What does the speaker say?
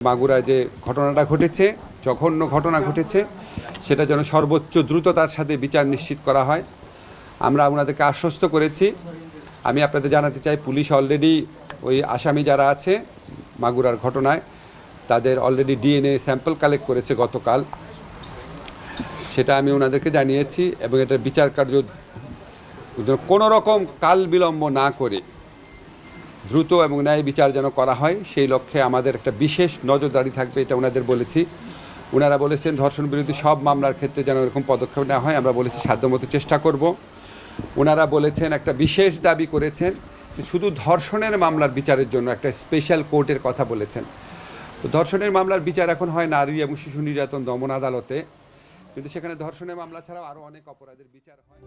মাগুরায় যে ঘটনাটা ঘটেছে, জঘন্য ঘটনা ঘটেছে, সেটা যেন সর্বোচ্চ দ্রুততার সাথে বিচার নিশ্চিত করা হয়। আমরা ওনাদেরকে আশ্বস্ত করেছি। আমি আপনাদের জানাতে চাই, পুলিশ অলরেডি ওই আসামি যারা আছে মাগুরার ঘটনায়, তাদের অলরেডি ডিএনএ স্যাম্পল কালেক্ট করেছে গতকাল। সেটা আমি ওনাদেরকে জানিয়েছি এবং এটার বিচার কার্য কোনো রকম কাল বিলম্ব না করে দ্রুত এবং ন্যায় বিচার যেন করা হয়, সেই লক্ষ্যে আমাদের একটা বিশেষ নজরদারি থাকবে, এটা ওনাদের বলেছি। ওনারা বলেছেন ধর্ষণ বিরোধী সব মামলার ক্ষেত্রে যেন এরকম পদক্ষেপ নেওয়া হয়, আমরা বলেছি সাধ্যমতো চেষ্টা করব। ওনারা বলেছেন, একটা বিশেষ দাবি করেছেন যে শুধু ধর্ষণের মামলার বিচারের জন্য একটা স্পেশাল কোর্টের কথা বলেছেন। তো ধর্ষণের মামলার বিচার এখন হয় নারী এবং শিশু নির্যাতন দমন আদালতে, কিন্তু সেখানে ধর্ষণের মামলা ছাড়াও আরও অনেক অপরাধের বিচার হয়।